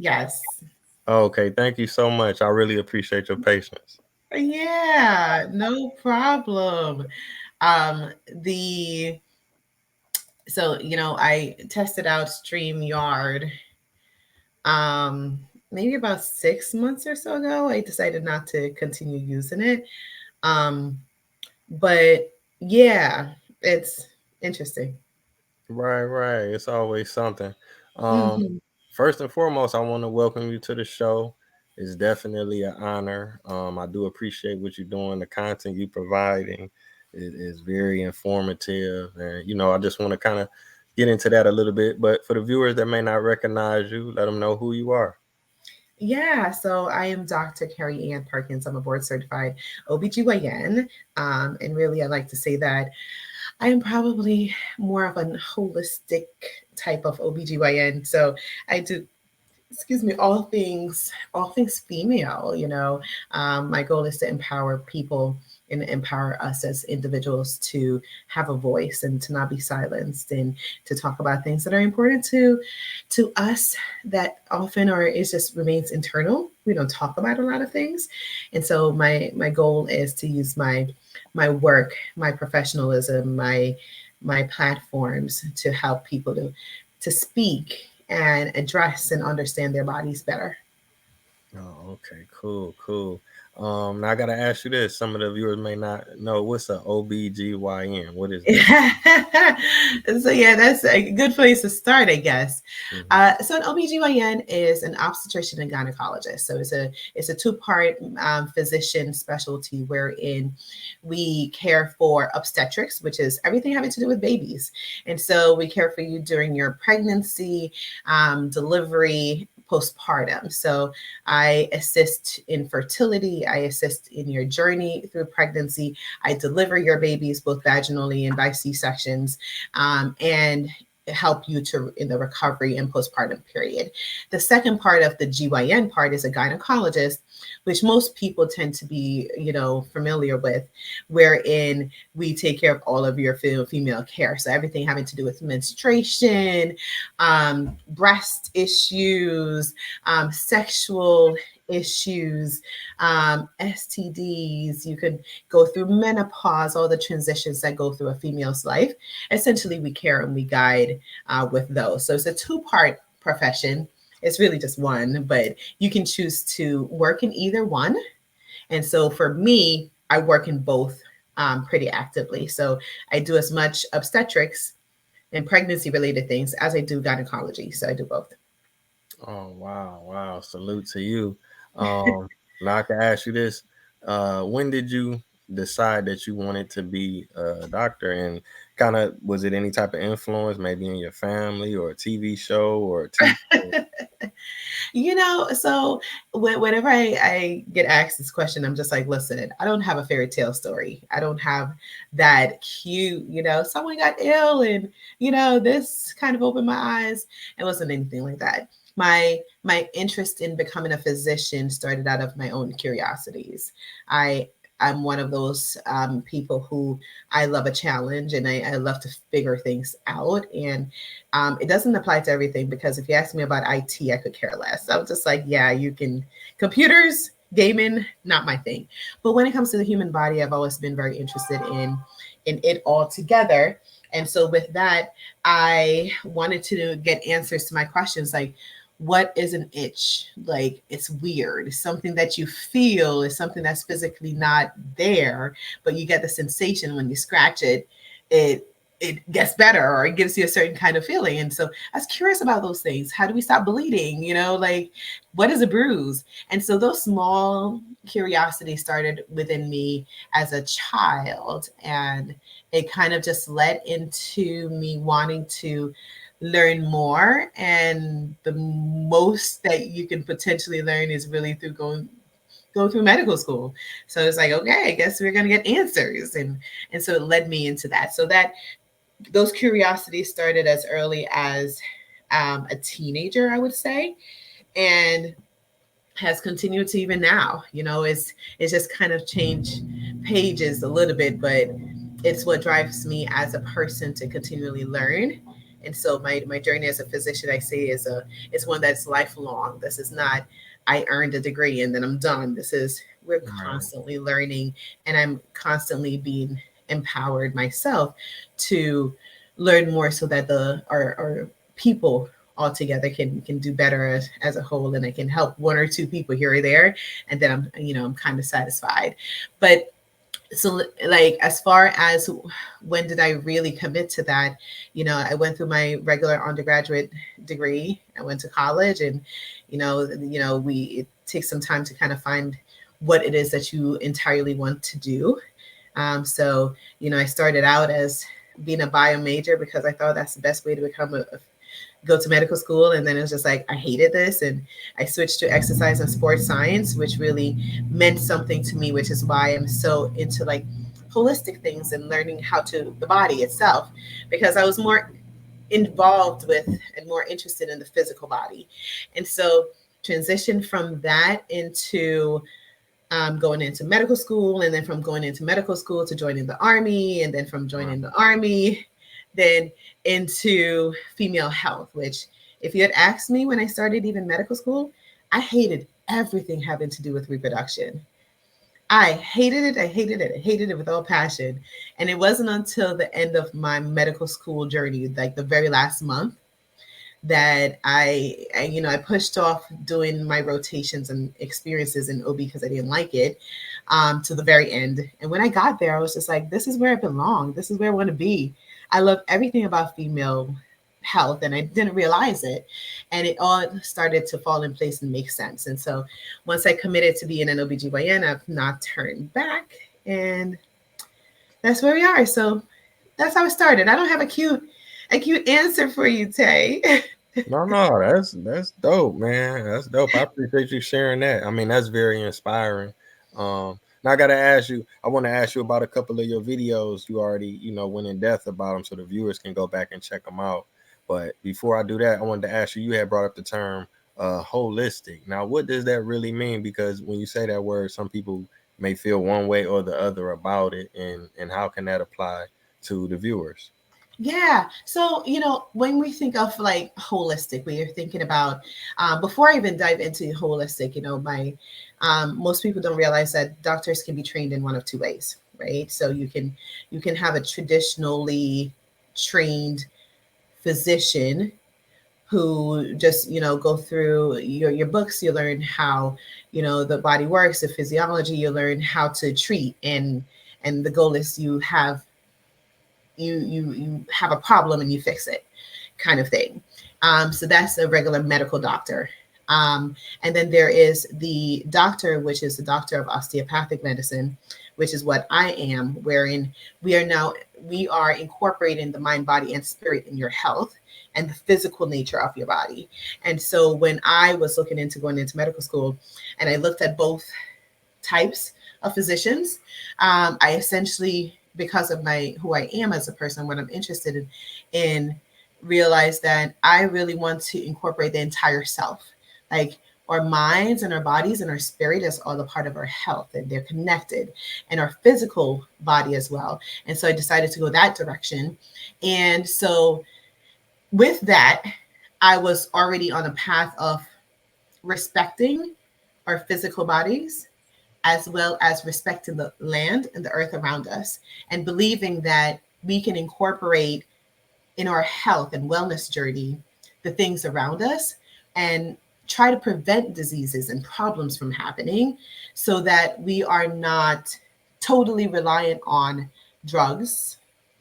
Yes. Okay, thank you so much. I really appreciate your patience. Yeah, no problem. Um, the I tested out StreamYard maybe about 6 months or so ago. I decided not to continue using it. Um, but yeah, it's interesting. Right, right. It's always something. Um, Hmm. First and foremost, I want to welcome you to the show. It's definitely an honor. I do appreciate what you're doing. The content you providing is very informative, and I just want to kind of get into that a little bit. But for the viewers that may not recognize you, let them know who you are. Yeah, so I am Dr. Kerry-Anne Perkins. I'm a board certified OBGYN. And really, I like to say that I am probably more of a holistic type of OBGYN. So I do, excuse me, all things female. My goal is to empower people and empower us as individuals to have a voice and to not be silenced and to talk about things that are important to us that often or it just remains internal. We don't talk about a lot of things. And so my goal is to use my work, my professionalism, my platforms to help people to speak and address and understand their bodies better. Oh, okay, cool, cool. Now I gotta ask you this. Some of the viewers may not know what's a OBGYN. What is that? So yeah, that's a good place to start, I guess. Mhm. So an OBGYN is an obstetrician and gynecologist. So it's a two-part physician specialty wherein we care for obstetrics, which is everything having to do with babies. And so we care for you during your pregnancy, delivery, postpartum. So I assist in fertility. I assist in your journey through pregnancy. I deliver your babies both vaginally and by C-sections, and help you to in the recovery and postpartum period. The second part of the GYN part is a gynecologist, which most people tend to be, familiar with, wherein we take care of all of your female care. So everything having to do with menstruation, breast issues, sexual issues, STDs. You could go through menopause, all the transitions that go through a female's life. Essentially, we care and we guide with those. So it's a two-part profession. It's really just one, but you can choose to work in either one. And so for me, I work in both pretty actively. So I do as much obstetrics and pregnancy related things as I do gynecology. So I do both. Oh wow, wow! Salute to you. Now I can ask you this: when did you decide that you wanted to be a doctor, and kind of was it any type of influence, maybe in your family or a TV show or a teacher? So whenever I get asked this question, I'm just like, listen, I don't have a fairy tale story. I don't have that cute, someone got ill and, this kind of opened my eyes. It wasn't anything like that. My interest in becoming a physician started out of my own curiosities. I I'm one of those people who I love a challenge and I love to figure things out. And it doesn't apply to everything because if you ask me about IT, I could care less. I was just like, yeah, you can, computers, gaming, not my thing. But when it comes to the human body, I've always been very interested in it all together. And so with that, I wanted to get answers to my questions like, what is an itch? Like, it's weird. It's something that you feel, is something that's physically not there, but you get the sensation when you scratch it. It gets better or it gives you a certain kind of feeling. And so I was curious about those things. How do we stop bleeding? Like, what is a bruise? And so those small curiosities started within me as a child. And it kind of just led into me wanting to learn more. And the most that you can potentially learn is really through go through medical school. So it's like, okay, I guess we're gonna get answers. And so it led me into that. So that those curiosities started as early as a teenager, I would say, and has continued to even now. It's just kind of changed pages a little bit, but it's what drives me as a person to continually learn And so my journey as a physician, I say, is one that's lifelong. This is not I earned a degree and then I'm done. This is we're Right. constantly learning, and I'm constantly being empowered myself to learn more so that our people all together can do better as a whole, and I can help one or two people here or there, and then I'm kind of satisfied. But so like as far as when did I really commit to that, I went through my regular undergraduate degree. I went to college, and we it takes some time to kind of find what it is that you entirely want to do. So I started out as being a bio major because I thought that's the best way to become a go to medical school. And then it was just like I hated this, and I switched to exercise and sports science, which really meant something to me, which is why I'm so into like holistic things and learning how to the body itself, because I was more involved with and more interested in the physical body. And so transitioned from that into going into medical school, and then from going into medical school to joining the army, and then from Right. joining the army, then into female health, which if you had asked me when I started even medical school, I hated everything having to do with reproduction. I hated it. I hated it. I hated it with all passion. And it wasn't until the end of my medical school journey, like the very last month, that I pushed off doing my rotations and experiences in OB because I didn't like it, to the very end. And when I got there, I was just like, this is where I belong. This is where I want to be. I love everything about female health, and I didn't realize it. And it all started to fall in place and make sense. And so once I committed to being an OBGYN, I've not turned back. And that's where we are. So that's how it started. I don't have a cute answer for you, Tay. No, no, that's dope, man. That's dope. I appreciate you sharing that. I mean, that's very inspiring. Now I gotta ask you. I want to ask you about a couple of your videos. You already, went in depth about them, so the viewers can go back and check them out. But before I do that, I wanted to ask you. You had brought up the term holistic. Now, what does that really mean? Because when you say that word, some people may feel one way or the other about it, and how can that apply to the viewers? Yeah. So, when we think of like holistic, we are thinking about, before I even dive into holistic, most people don't realize that doctors can be trained in one of two ways, right? So you can have a traditionally trained physician who just, go through your books. You learn how, the body works, the physiology, you learn how to treat, and the goal is you have a problem and you fix it, kind of thing. So that's a regular medical doctor. And then there is the doctor, which is the doctor of osteopathic medicine, which is what I am, wherein we are incorporating the mind, body, and spirit in your health and the physical nature of your body. And so when I was looking into going into medical school, and I looked at both types of physicians, I essentially, because of my who I am as a person, what I'm interested in realize that I really want to incorporate the entire self. Like our minds and our bodies and our spirit is all a part of our health, and they're connected, and our physical body as well. And so I decided to go that direction. And so with that, I was already on a path of respecting our physical bodies, as well as respecting the land and the earth around us, and believing that we can incorporate in our health and wellness journey the things around us, and try to prevent diseases and problems from happening, so that we are not totally reliant on drugs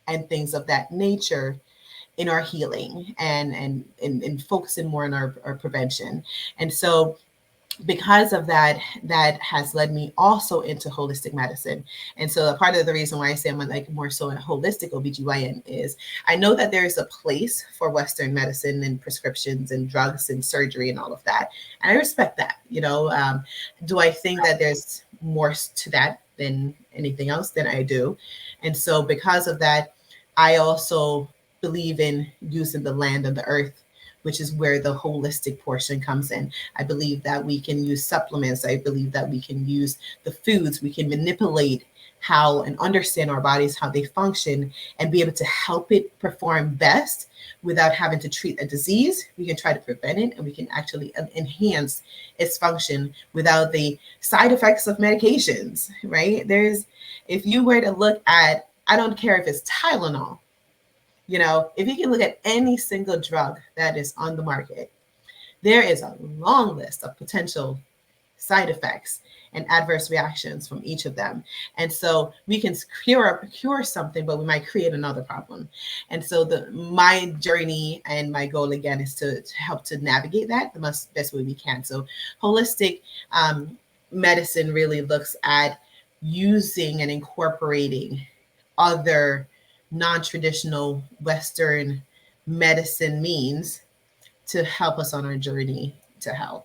and things of that nature in our healing, and focusing more on our prevention. And so because of that, that has led me also into holistic medicine. And so a part of the reason why I say I'm like more so a holistic OBGYN is I know that there is a place for Western medicine and prescriptions and drugs and surgery and all of that. And I respect that. Do I think that there's more to that than anything else? Than I do. And so because of that, I also believe in using the land and the earth which is where the holistic portion comes in. I believe that we can use supplements. I believe that we can use the foods. We can manipulate how and understand our bodies, how they function, and be able to help it perform best without having to treat a disease. We can try to prevent it, and we can actually enhance its function without the side effects of medications, right? If you were to look at, I don't care if it's Tylenol, if you can look at any single drug that is on the market, there is a long list of potential side effects and adverse reactions from each of them. And so we can cure something, but we might create another problem. And so my journey and my goal again is to help to navigate that the best way we can. So holistic medicine really looks at using and incorporating other non-traditional Western medicine means to help us on our journey to health.